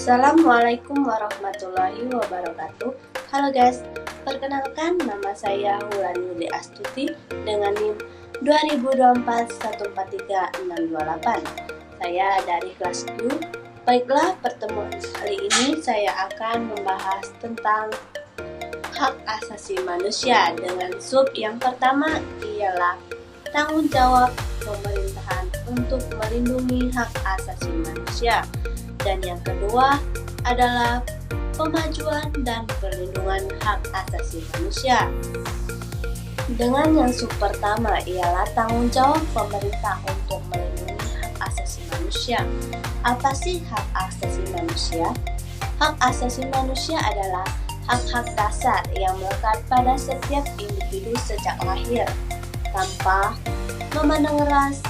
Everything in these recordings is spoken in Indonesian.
Assalamualaikum warahmatullahi wabarakatuh. Halo guys, perkenalkan nama saya Wulan Yuli Astuti dengan NIM 2024143628. Saya dari kelas Q. Baiklah, pertemuan kali ini saya akan membahas tentang hak asasi manusia dengan sub yang pertama ialah tanggung jawab pemerintahan untuk melindungi hak asasi manusia. Dan yang kedua adalah pemajuan dan perlindungan hak asasi manusia. Dengan yang sub pertama ialah tanggung jawab pemerintah untuk melindungi hak asasi manusia. Apa sih hak asasi manusia? Hak asasi manusia adalah hak-hak dasar yang melekat pada setiap individu sejak lahir, tanpa memandang ras,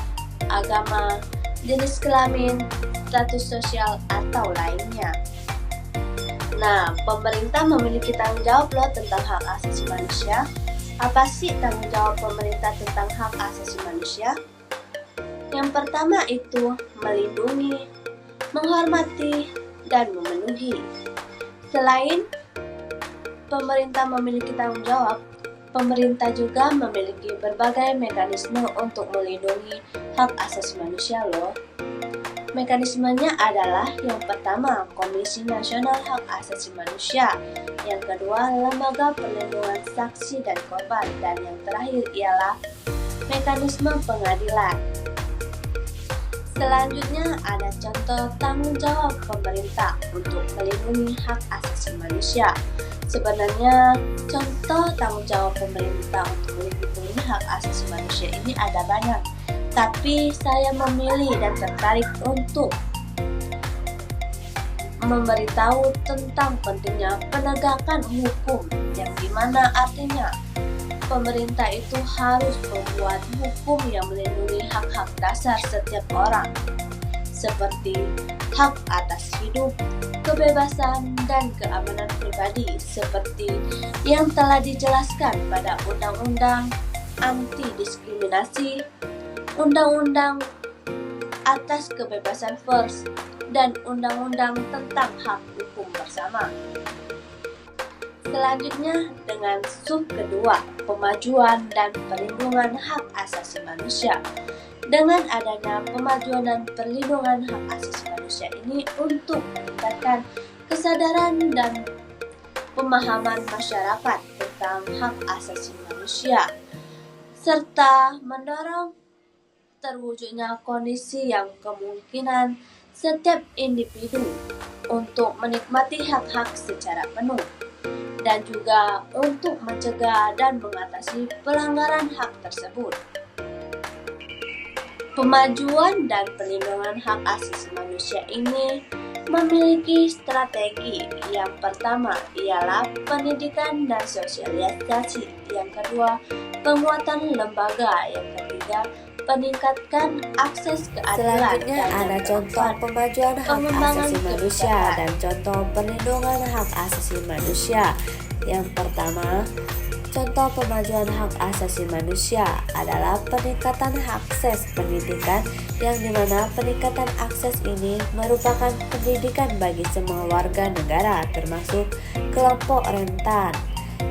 agama, jenis kelamin, status sosial, atau lainnya. Nah, pemerintah memiliki tanggung jawab loh tentang hak asasi manusia. Apa sih tanggung jawab pemerintah tentang hak asasi manusia? Yang pertama itu melindungi, menghormati, dan memenuhi. Selain pemerintah memiliki tanggung jawab, pemerintah juga memiliki berbagai mekanisme untuk melindungi hak asasi manusia loh. Mekanismenya adalah yang pertama, Komisi Nasional Hak Asasi Manusia, yang kedua, Lembaga Perlindungan Saksi dan Korban, dan yang terakhir ialah mekanisme pengadilan. Selanjutnya ada contoh tanggung jawab pemerintah untuk melindungi hak asasi manusia. Sebenarnya contoh tanggung jawab pemerintah untuk melindungi hak asasi manusia ini ada banyak, tapi saya memilih dan tertarik untuk memberitahu tentang pentingnya penegakan hukum, yang dimana artinya pemerintah itu harus membuat hukum yang melindungi hak-hak dasar setiap orang, seperti hak atas hidup, kebebasan, dan keamanan pribadi, seperti yang telah dijelaskan pada Undang-Undang Anti Diskriminasi, Undang-Undang atas Kebebasan Pers, dan Undang-Undang tentang Hak Hukum Bersama. Selanjutnya dengan sub kedua, pemajuan dan perlindungan hak asasi manusia. Dengan adanya pemajuan dan perlindungan hak asasi manusia ini untuk meningkatkan kesadaran dan pemahaman masyarakat tentang hak asasi manusia, serta mendorong terwujudnya kondisi yang kemungkinan setiap individu untuk menikmati hak-hak secara penuh, dan juga untuk mencegah dan mengatasi pelanggaran hak tersebut. Pemajuan dan perlindungan hak asasi manusia ini memiliki strategi. Yang pertama ialah pendidikan dan sosialisasi, yang kedua penguatan lembaga, yang ketiga peningkatkan akses keadilan. Selanjutnya ada contoh pemajuan hak asasi manusia dan contoh perlindungan hak asasi manusia. Yang pertama, contoh pemajuan hak asasi manusia adalah peningkatan akses pendidikan, yang dimana peningkatan akses ini merupakan pendidikan bagi semua warga negara, termasuk kelompok rentan.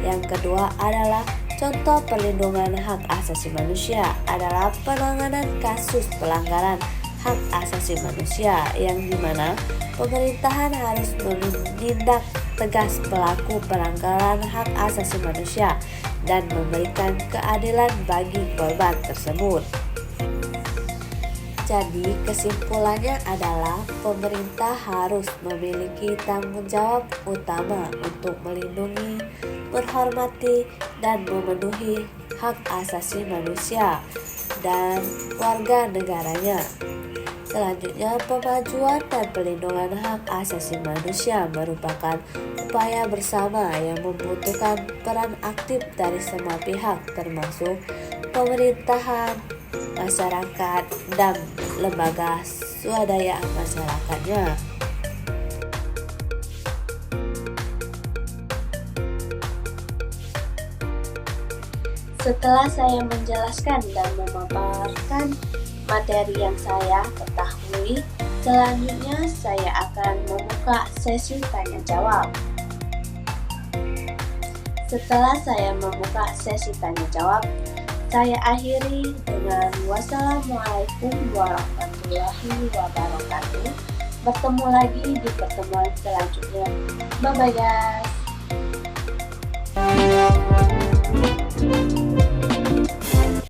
Yang kedua adalah contoh perlindungan hak asasi manusia adalah penanganan kasus pelanggaran hak asasi manusia, yang dimana pemerintahan harus menindak tegas pelaku pelanggaran hak asasi manusia dan memberikan keadilan bagi korban tersebut. Jadi kesimpulannya adalah pemerintah harus memiliki tanggung jawab utama untuk melindungi, menghormati, dan memenuhi hak asasi manusia dan warga negaranya. Selanjutnya, pemajuan dan perlindungan hak asasi manusia merupakan upaya bersama yang membutuhkan peran aktif dari semua pihak, termasuk pemerintahan, masyarakat, dan lembaga swadaya masyarakatnya. Setelah saya menjelaskan dan memaparkan materi yang saya ketahui, Selanjutnya saya akan membuka sesi tanya jawab. Setelah saya membuka sesi tanya jawab, saya akhiri dengan wassalamualaikum warahmatullahi wabarakatuh. Bertemu lagi di pertemuan selanjutnya. Bye bye guys.